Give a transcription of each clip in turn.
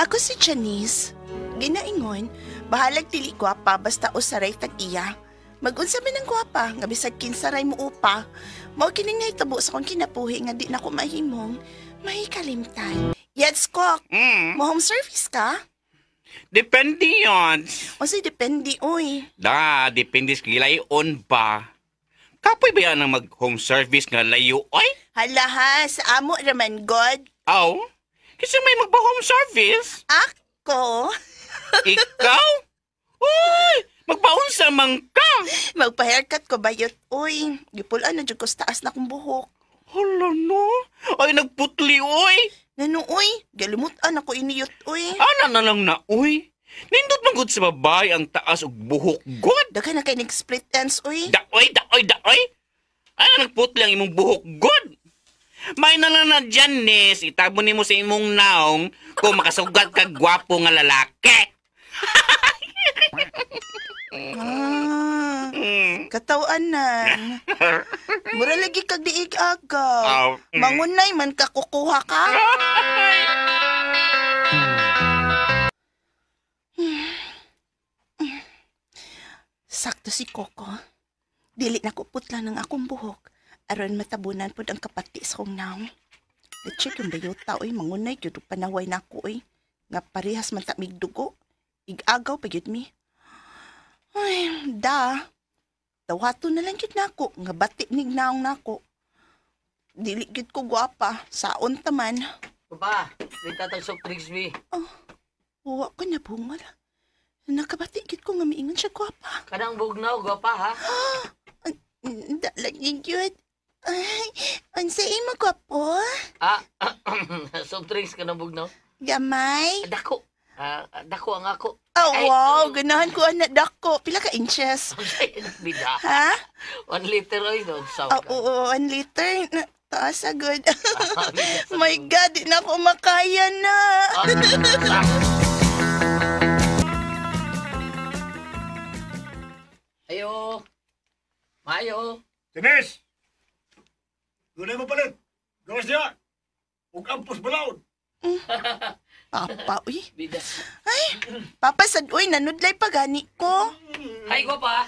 Ako si Janice. Ginaingon, bahalag dili gwapa basta usaray tag-iya. Mag-unsa man ang gwapa, nga bisag kinsaray mo upa. Mao kining nahitabo sa kong kinapuhi nga di na ko mahimong mahikalimtan. Yes, Kok. Mo home service ka? Depende yon. O si depende, uy. Depende sa gilayon ba? Kapoy ba yan ang mag-home service nga layo, oy? Hala ha, sa amo raman, God. Aw, kasi may magpa-home service. Ako? Ikaw? Uy, magpaunsa man ka. Magpa-haircut ko bayot, uy. Gipulaan na dyan ko sa taas na kong buhok. Hala no? Ay, nagputli, oy. Nano, uy? Galimutan ako iniyot, uy. Ana na lang na, uy. Nindot man gud sa babae ang taas og buhok god. Daga na kay nag-split ends, uy. Daoy. Ano nagputli ang imong buhok god? May na lang na Janice, itabo nimo sa imong naong kung makasugat ka gwapo nga lalaki. Katawan na. Mura lagi kag diig agaw. Mangunay man ka kukuha ka. Sakto si Coco. Dili na ko putla ng akong buhok. Aron matabunan pod ang kapati sa kong naong. Let's yung bayota, oy. Mangunay, yun panaway na ako, oy. Nga parehas man tamig dugo. Igagaw pa yun mi. Ay, tawato na lang yun na ako. Nga bati nig naong na ako. Dili yun ko gwapa. Saon taman. Papa, may tatag soft drinks mi. Huwa ko na bungal. Nakabati yun ko nga miingan siya gwapa. Kanang bugnaw, gwapa ha? Dalag yun. Ay, ansa imo gwapo? Soft drinks kanang bugnaw? Gamay? Dako. Dako ang ako. Oh, wow. Ganahan ko anak dako. Pila ka inches? Bida. Ha? 1 liter oy doon. Oo, 1 liter. Taas agad. My God, di na ako makaya na. Ayo. Mayo. Janice! Dunay mo palit. Gawas niya. Huwag ampos balaod. Papa, uy. Bida. Ay, Papa, uy, nanudlay pa gani ko. Hi, gwapa.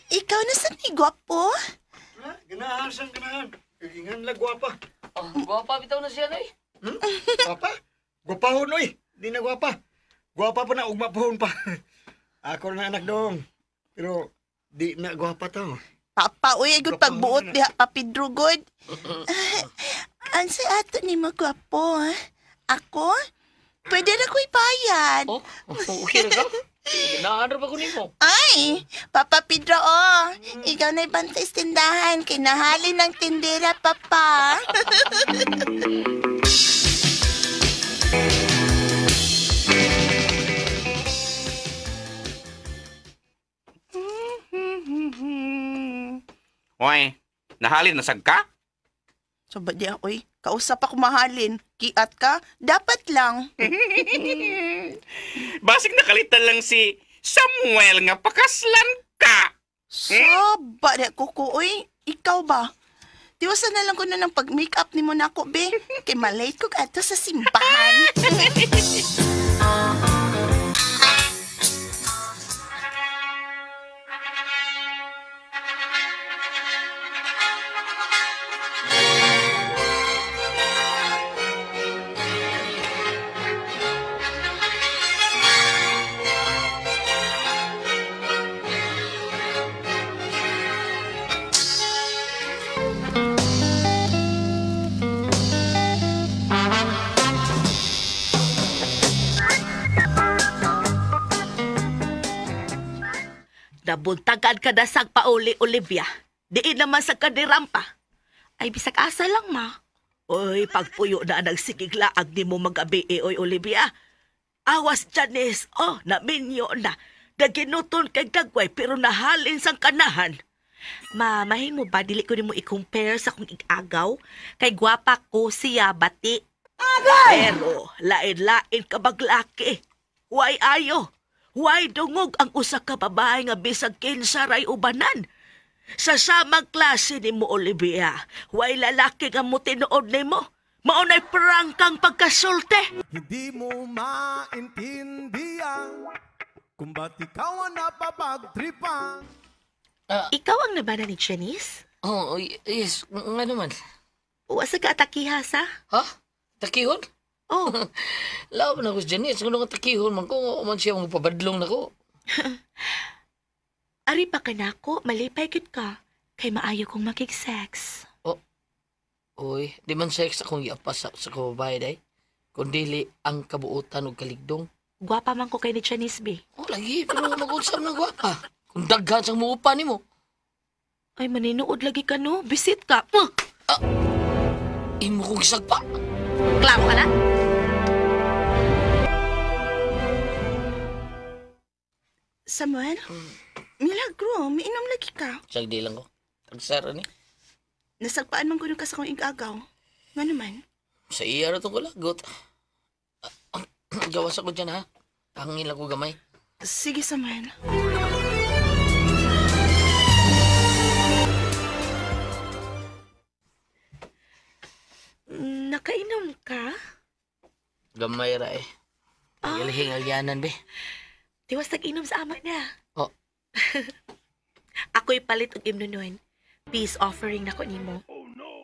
Ikaw na sa ni gwapo? Ha? Ganahan siyang ganahan. Kagingan lang gwapa. Gwapa bitaw na siya, noy. Gwapa? Gwapahon, oy. Di na gwapa. Gwapa pa na, ugmapahon pa. Ako na anak dong. Pero, di na gwapa to. Papa, uy, agad pagbuot diha papidrugod. Ansa ato ni magwapo, ha? Ako? Pwede na ko ipayad. Okay na ka? Ganahan ba ko nimo? Ay, Papa Pedro, ikaw na ibantay sa tindahan. Kinahali ng tindera, Papa. Oy, nahalin na sag ka? So, ba di oy? Kausap ako mahalin. Kiat ka? Dapat lang. Basig nakalitan lang si Samuel nga pakaslan ka. Ba di kuko, oy? Ikaw ba? Tiwasan na lang ko na ng pag-makeup ni mo na ako, be. Kay malate ko ato sa simbahan. Nabuntagan ka na sa pauli, Olivia. Diin naman sa kanirampa. Ay, bisag asa lang, ma. Oy, pagpuyo na nagsigiglaag ni mo mag-abi, oy, Olivia. Awas, Janice. Naminyo na. Naginuton kay Dagway, pero nahalin sang kanahan. Ma, mahin mo ba, dili ko ni mo i-compare sa kong igagaw? Kay gwapa ko siya, bati. Agay! Pero, lain-lain ka baglaki. Huway ayo. Huway dungog ang usa ka babae nga bisag kinsaray ubanan. Sa samang klase ni mo, Olivia, huway lalaki nga mo tinuod ni mo. Maunay prangkang pagkasulti. Hindi mo maintindihan kung ba't ikaw ang napapagtripan. Ikaw ang nabana ni Janice? Oh, yes. Nga naman. Uwa sa kaatakiha sa? Ha? Takihon? Oh, Laban ako sa Janice. Kung nga takihon man ko, man siya mga pabadlong na ko. ari pa ka nako, malipay gid ka. Kay maayo kong makig-sex. Uy, di man sex akong iapas sa kababae day. Kundili ang kabuutan o kaligdong. Gwapa man ko kay ni Janice, B. Oh, lagi. Pero mag-unsam na gwapa. Kung daghan sang muupa ni mo. Ay, maninuod lagi ka no. Bisit ka. Imo kong isagpa. Klaro ka na? Samuel, milagro, miinom lagi ka. Sagdi lang ko. Tagsara ni. Nasagpaan man ko ka sa kong igagaw. Nga naman. Sa iya na itong kulagot. Gawas ako dyan ha. Hangin lang ko gamay. Sige, Samuel. Nakainom ka? Gamay ra eh. Ilihing agyanan be. Tiwas nag-inom sa ama na. Oh. Ako'y palit og imnunon. Peace offering na ko nimo.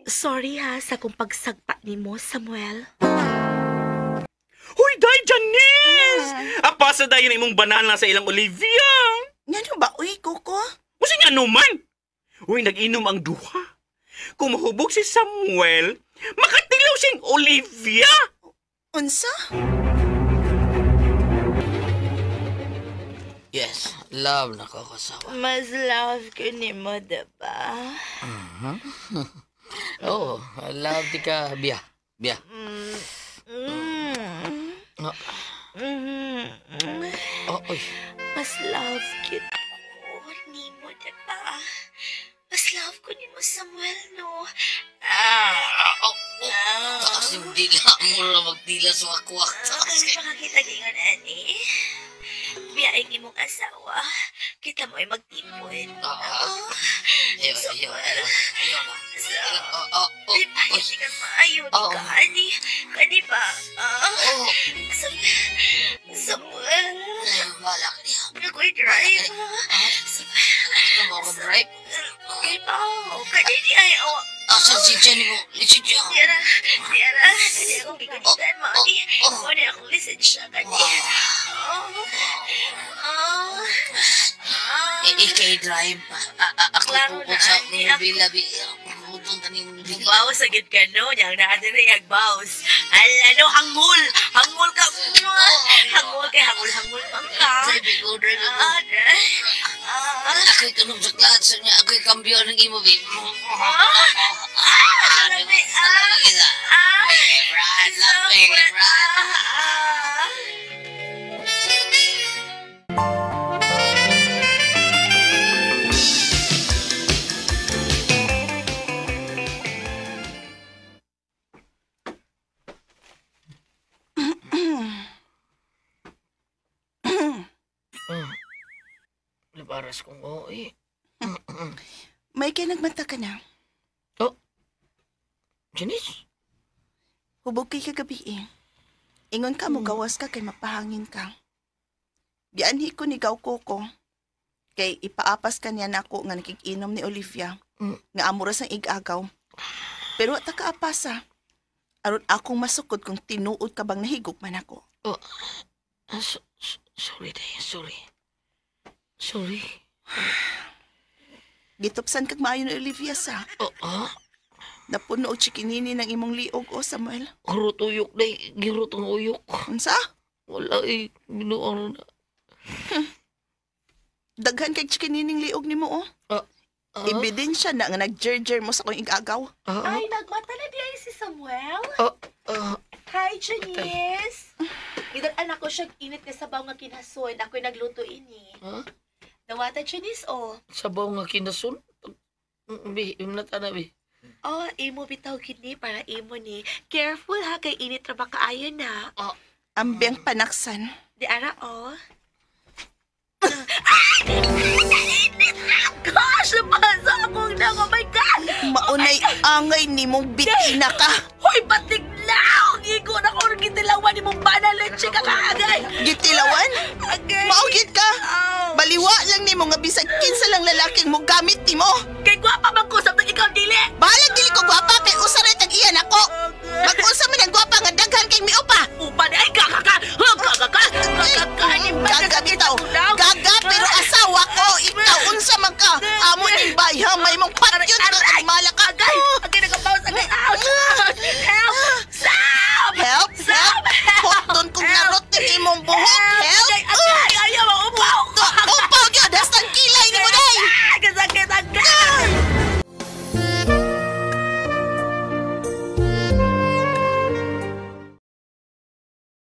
Sorry ha sa kung pagsagpa nimo, Samuel. Huy, day, Janice! Apasa dayon imong banana sa ilang Olivia. Nga ba, uy, Coco? Kasi nga naman. Uy, nag-inom ang duha. Kung mahubog si Samuel, makatilaw siyang Olivia. Unsa? Yes, love na ko kasawa. Mas love ko nimo, diba? Oh, love di ka, biya. Biya. Oh, oy. Mas love kita ko nimo, diba? Mas love ko nimo, Samuel, no? Taas yung dila mo na magdila sa wakwak. Kami makakita gingon, ani. Biyaing imong asawa. Kita mo ay magtipon. Ayaw na. Lipayan di ka maayo, di ka, ani. Kani ba? Samuel. Wala ka niya. Ako'y drive. Ano mo ako drive? Okay pa. Kani di ay awa. Asan si Jenny mo? Lisensya. Tiara. Kani akong gigunitan mo, ani. Kani akong lisensya, kani. Ikay drive. Ako Klaro po na, sa ani. labi-labi. Putong taning bigla. Bawas sa gid ka no, yang naadiri ang bawas. Ala no, hangul ka. Hangul man ka. Drive ko, drive ko. Ako'y tunog sa klats niya. Ako'y kambyo ng imo, babe. Love me, Brad. Libaras kong oo eh. May kay nagmata ka na. Janice? Hubog kay kagabi eh. Ingon ka mo gawas ka kay mapahangin ka. Gianhi ko ni gaw Coco. Kay ipaapas ka niya nako nga nakikinom ni Olivia. Nga amura sang igagaw. Pero ta kaapasa. Aron akong masukod kung tinuod ka bang nahigog man ako. Sorry, Day. Sorry. Gitupsan kag maayo ni Olivia sa. Napuno og chikinini ng imong liog o Samuel. Hurot uyok, Day. Girot ang uyok. Unsa? Wala eh. Binuang na. Daghan kay chikinining liog nimo o. Ebidensya na nga nag-jerjer mo sa kong igagaw. Ay, nagmata na di ay si Samuel. Hi, Janice. Idan anak ko siya init nga sabaw nga kinason. Ako'y nagluto ini. Dawata, Janice, oh. Sabaw nga kinasun. Bi, yung natanabi. Oh, imo bitaw kini para imo ni. Careful ha, kay init ra ba kaayo na. Ambiyang panaksan. Di ara, oh. Gosh, nabasa akong nang, oh my God! Maunay angay nimong bitina ka. Hoy, batig Now! Gigo na ko gitilawan ni mong banal leche ka kaagay! Gitilawan? Agay! Maugit ka? Aw. Baliwa lang ni mo nga bisag kinsa lang lalaking mo gamit ni mo. Kay gwapa man